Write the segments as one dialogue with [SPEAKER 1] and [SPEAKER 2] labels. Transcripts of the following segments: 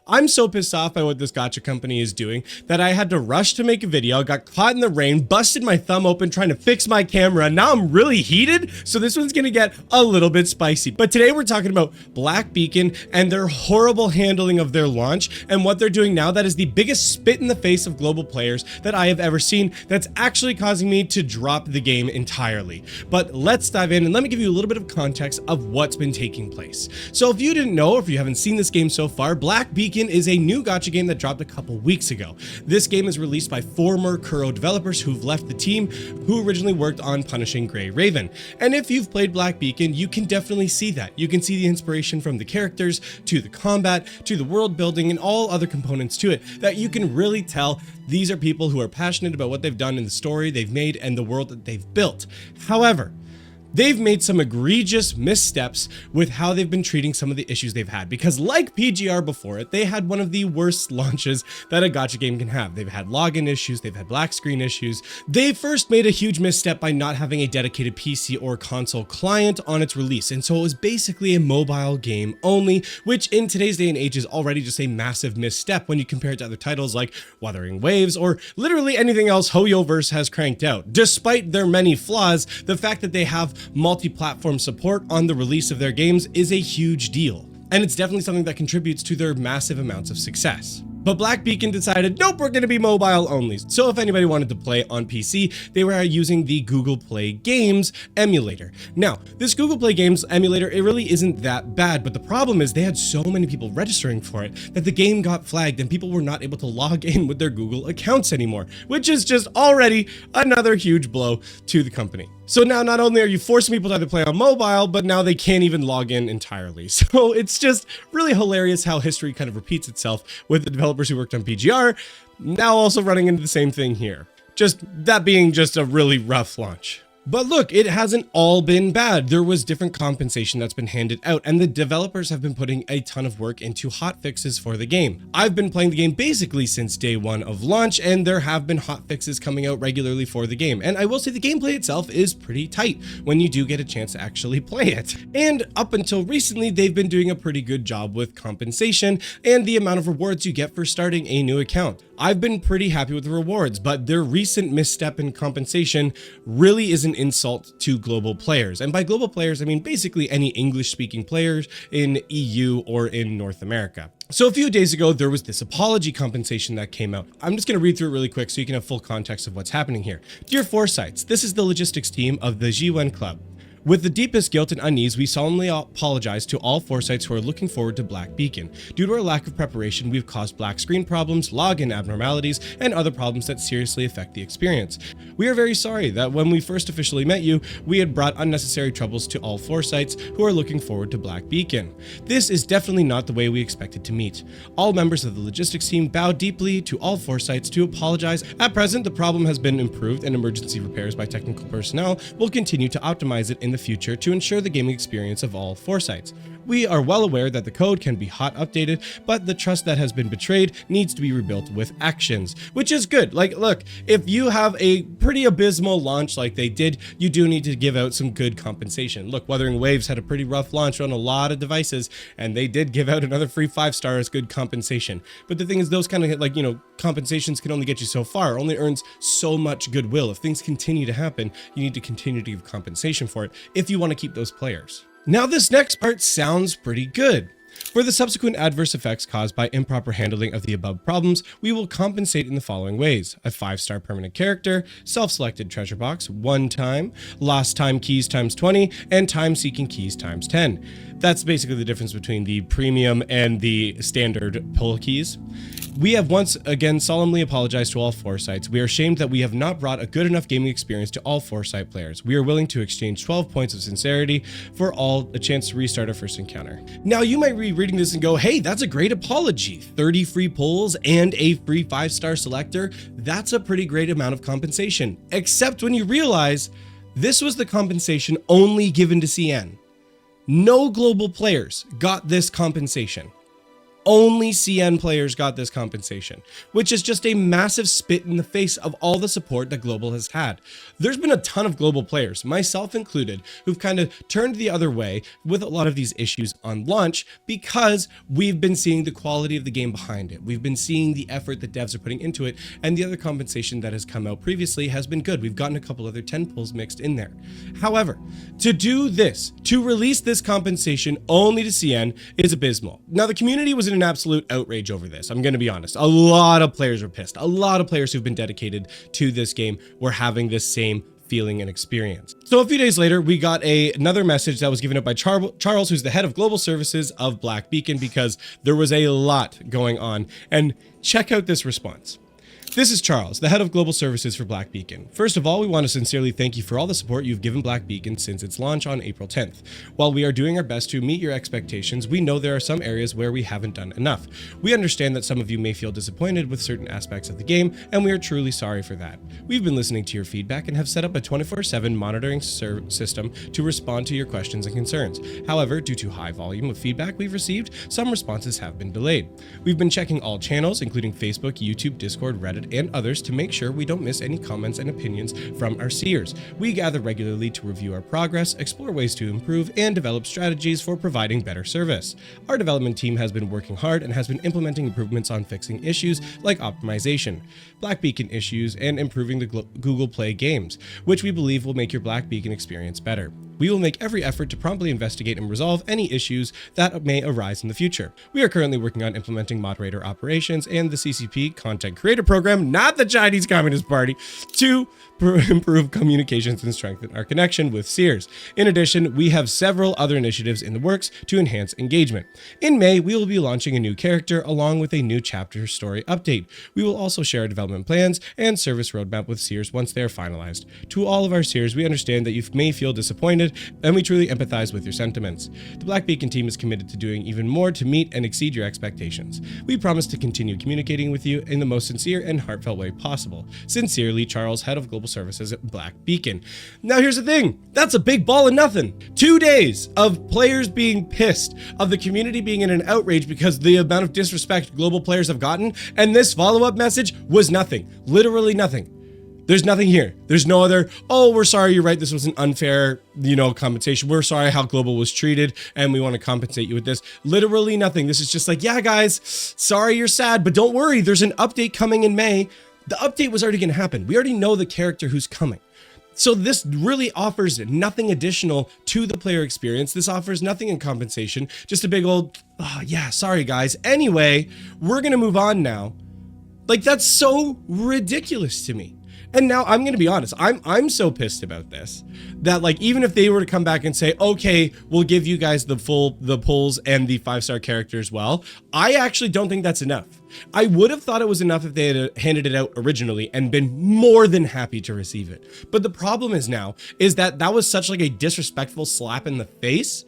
[SPEAKER 1] I'm so pissed off by what this gacha company is doing that I had to rush to make a video, got caught in the rain, busted my thumb open trying to fix my camera, and now I'm really heated, so this one's gonna get a little bit spicy. But today we're talking about Black Beacon and their horrible handling of their launch and what they're doing now that is the biggest spit in the face of global players that I have ever seen that's actually causing me to drop the game entirely. But let's dive in and let me give you a little bit of context of what's been taking place. So if you didn't know, or if you haven't seen this game so far, Black Beacon is a new gacha game that dropped a couple weeks ago. This game is released by former Kuro developers who've left the team, who originally worked on Punishing Gray Raven. And if you've played Black Beacon, you can definitely see that. You can see the inspiration from the characters, to the combat, to the world building, and all other components to it, that you can really tell these are people who are passionate about what they've done in the story they've made and the world that they've built. However, they've made some egregious missteps with how they've been treating some of the issues they've had, because like PGR before it, they had one of the worst launches that a gacha game can have. They've had login issues, they've had black screen issues. They first made a huge misstep by not having a dedicated PC or console client on its release, and so it was basically a mobile game only, which in today's day and age is already just a massive misstep when you compare it to other titles like Wuthering Waves or literally anything else Hoyoverse has cranked out. Despite their many flaws, the fact that they have multi-platform support on the release of their games is a huge deal, and it's definitely something that contributes to their massive amounts of success. But Black Beacon decided, nope, we're going to be mobile only. So if anybody wanted to play on PC, they were using the Google Play Games emulator. Now, this Google Play Games emulator, it really isn't that bad, but the problem is they had so many people registering for it that the game got flagged and people were not able to log in with their Google accounts anymore, which is just already another huge blow to the company. So now not only are you forcing people to either play on mobile, but now they can't even log in entirely. So it's just really hilarious how history kind of repeats itself with the developers who worked on PGR, now also running into the same thing here. Just that being just a really rough launch. But look, it hasn't all been bad. There was different compensation that's been handed out, and the developers have been putting a ton of work into hot fixes for the game. I've been playing the game basically since day one of launch, and there have been hot fixes coming out regularly for the game. And I will say the gameplay itself is pretty tight when you do get a chance to actually play it. And up until recently, they've been doing a pretty good job with compensation and the amount of rewards you get for starting a new account. I've been pretty happy with the rewards, but their recent misstep in compensation really is an insult to global players. And by global players, I mean basically any English-speaking players in EU or in North America. So a few days ago, there was this apology compensation that came out. I'm just going to read through it really quick so you can have full context of what's happening here. Dear Foresights, this is the logistics team of the Jiwen Club. With the deepest guilt and unease, we solemnly apologize to all Foresights who are looking forward to Black Beacon. Due to our lack of preparation, we've caused black screen problems, login abnormalities, and other problems that seriously affect the experience. We are very sorry that when we first officially met you, we had brought unnecessary troubles to all Foresights who are looking forward to Black Beacon. This is definitely not the way we expected to meet. All members of the logistics team bow deeply to all Foresights to apologize. At present, the problem has been improved and emergency repairs by technical personnel will continue to optimize it in the future to ensure the gaming experience of all Foresights. We are well aware that the code can be hot updated, but the trust that has been betrayed needs to be rebuilt with actions, which is good. Like, look, if you have a pretty abysmal launch like they did, you do need to give out some good compensation. Look, Wuthering Waves had a pretty rough launch on a lot of devices, and they did give out another free 5-star as good compensation. But the thing is, those kind of compensations can only get you so far. It only earns so much goodwill. If things continue to happen, you need to continue to give compensation for it if you want to keep those players. Now, this next part sounds pretty good. For the subsequent adverse effects caused by improper handling of the above problems, we will compensate in the following ways: a 5-star permanent character, self-selected treasure box 1 time, lost time keys times 20, and time seeking keys times 10. That's basically the difference between the premium and the standard pull keys. We have once again solemnly apologized to all Foresights. We are ashamed that we have not brought a good enough gaming experience to all Foresight players. We are willing to exchange 12 points of sincerity for all a chance to restart our first encounter. Now, you might be reading this and go, hey, that's a great apology. 30 free pulls and a free 5-star selector. That's a pretty great amount of compensation. Except when you realize this was the compensation only given to CN. No global players got this compensation. Only CN players got this compensation, which is just a massive spit in the face of all the support that Global has had. There's been a ton of Global players, myself included, who've kind of turned the other way with a lot of these issues on launch because we've been seeing the quality of the game behind it. We've been seeing the effort that devs are putting into it, and the other compensation that has come out previously has been good. We've gotten a couple other 10 pulls mixed in there. However, to do this, to release this compensation only to CN is abysmal. Now, the community was in an absolute outrage over this. I'm going to be honest. A lot of players were pissed. A lot of players who've been dedicated to this game were having this same feeling and experience. So a few days later, we got another message that was given out by Charles, who's the head of global services of Black Beacon, because there was a lot going on. And check out this response. This is Charles, the head of global services for Black Beacon. First of all, we want to sincerely thank you for all the support you've given Black Beacon since its launch on April 10th. While we are doing our best to meet your expectations, we know there are some areas where we haven't done enough. We understand that some of you may feel disappointed with certain aspects of the game, and we are truly sorry for that. We've been listening to your feedback and have set up a 24/7 monitoring system to respond to your questions and concerns. However, due to high volume of feedback we've received, some responses have been delayed. We've been checking all channels, including Facebook, YouTube, Discord, Reddit, and others, to make sure we don't miss any comments and opinions from our seers. We gather regularly to review our progress, explore ways to improve, and develop strategies for providing better service. Our development team has been working hard and has been implementing improvements on fixing issues like optimization, Black Beacon issues, and improving the Google Play games, which we believe will make your Black Beacon experience better. We will make every effort to promptly investigate and resolve any issues that may arise in the future. We are currently working on implementing moderator operations and the CCP Content Creator Program, not the Chinese Communist Party, to improve communications and strengthen our connection with seers. In addition, we have several other initiatives in the works to enhance engagement. In May, we will be launching a new character along with a new chapter story update. We will also share development plans and service roadmap with seers once they are finalized. To all of our seers, we understand that you may feel disappointed, and we truly empathize with your sentiments. The Black Beacon team is committed to doing even more to meet and exceed your expectations. We promise to continue communicating with you in the most sincere and heartfelt way possible. Sincerely, Charles, head of global services at Black Beacon. Now here's the thing, that's a big ball of nothing. 2 days of players being pissed, of the community being in an outrage because the amount of disrespect global players have gotten, and this follow-up message was nothing, literally nothing. There's nothing here. There's no other, oh, we're sorry, you're right, this was an unfair, compensation. We're sorry how global was treated, and we want to compensate you with this. Literally nothing. This is just like, yeah, guys, sorry you're sad, but don't worry, there's an update coming in May. The update was already going to happen. We already know the character who's coming. So this really offers nothing additional to the player experience. This offers nothing in compensation, just a big old, oh, yeah, sorry guys. Anyway, we're going to move on now. Like, that's so ridiculous to me. And now I'm going to be honest, I'm so pissed about this that, like, even if they were to come back and say, okay, we'll give you guys the pulls and the 5-star character as well, I actually don't think that's enough. I would have thought it was enough if they had handed it out originally and been more than happy to receive it. But the problem is that was such like a disrespectful slap in the face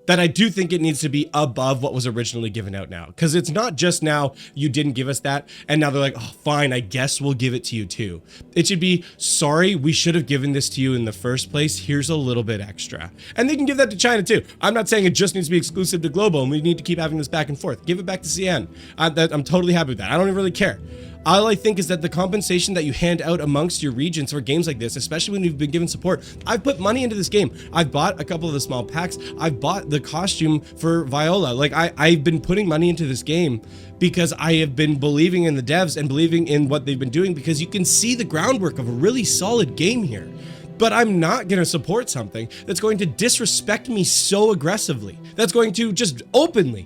[SPEAKER 1] that I do think it needs to be above what was originally given out now. Because it's not just now, you didn't give us that, and now they're like, oh, fine, I guess we'll give it to you too. It should be, sorry, we should have given this to you in the first place. Here's a little bit extra. And they can give that to China too. I'm not saying it just needs to be exclusive to Global, and we need to keep having this back and forth. Give it back to CN. I'm totally happy with that. I don't even really care. All I think is that the compensation that you hand out amongst your regions for games like this, especially when you've been given support, I've put money into this game. I've bought a couple of the small packs. I've bought the costume for Viola. Like, I've been putting money into this game because I have been believing in the devs and believing in what they've been doing, because you can see the groundwork of a really solid game here. But I'm not going to support something that's going to disrespect me so aggressively, that's going to just openly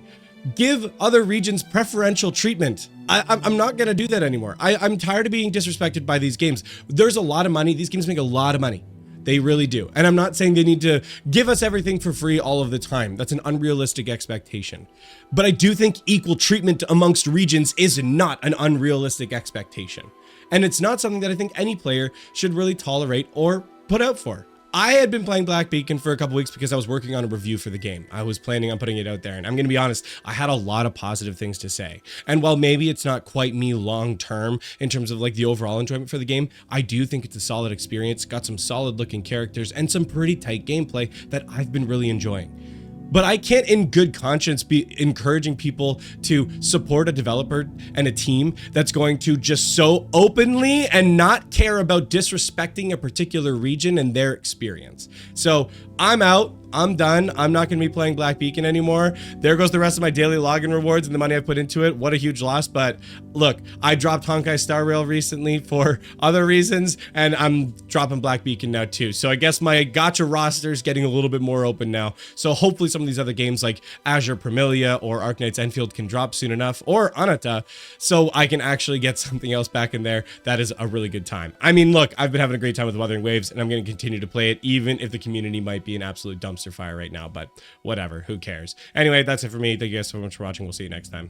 [SPEAKER 1] give other regions preferential treatment. I'm not going to do that anymore. I'm tired of being disrespected by these games. There's a lot of money. These games make a lot of money. They really do. And I'm not saying they need to give us everything for free all of the time. That's an unrealistic expectation. But I do think equal treatment amongst regions is not an unrealistic expectation. And it's not something that I think any player should really tolerate or put out for. I had been playing Black Beacon for a couple weeks because I was working on a review for the game. I was planning on putting it out there, and I'm going to be honest, I had a lot of positive things to say. And while maybe it's not quite me long term in terms of like the overall enjoyment for the game, I do think it's a solid experience, got some solid looking characters and some pretty tight gameplay that I've been really enjoying. But I can't in good conscience be encouraging people to support a developer and a team that's going to just so openly and not care about disrespecting a particular region and their experience. So I'm out. I'm done. I'm not going to be playing Black Beacon anymore. There goes the rest of my daily login rewards and the money I put into it. What a huge loss. But look, I dropped Honkai Star Rail recently for other reasons, and I'm dropping Black Beacon now too. So I guess my gacha roster is getting a little bit more open now. So hopefully some of these other games like Azure Premilia or Arknights Enfield can drop soon enough, or Anata, so I can actually get something else back in there that is a really good time. I mean, look, I've been having a great time with Wuthering Waves, and I'm going to continue to play it, even if the community might be an absolute dumpster fire right now, but whatever, who cares? Anyway, that's it for me. Thank you guys so much for watching. We'll see you next time.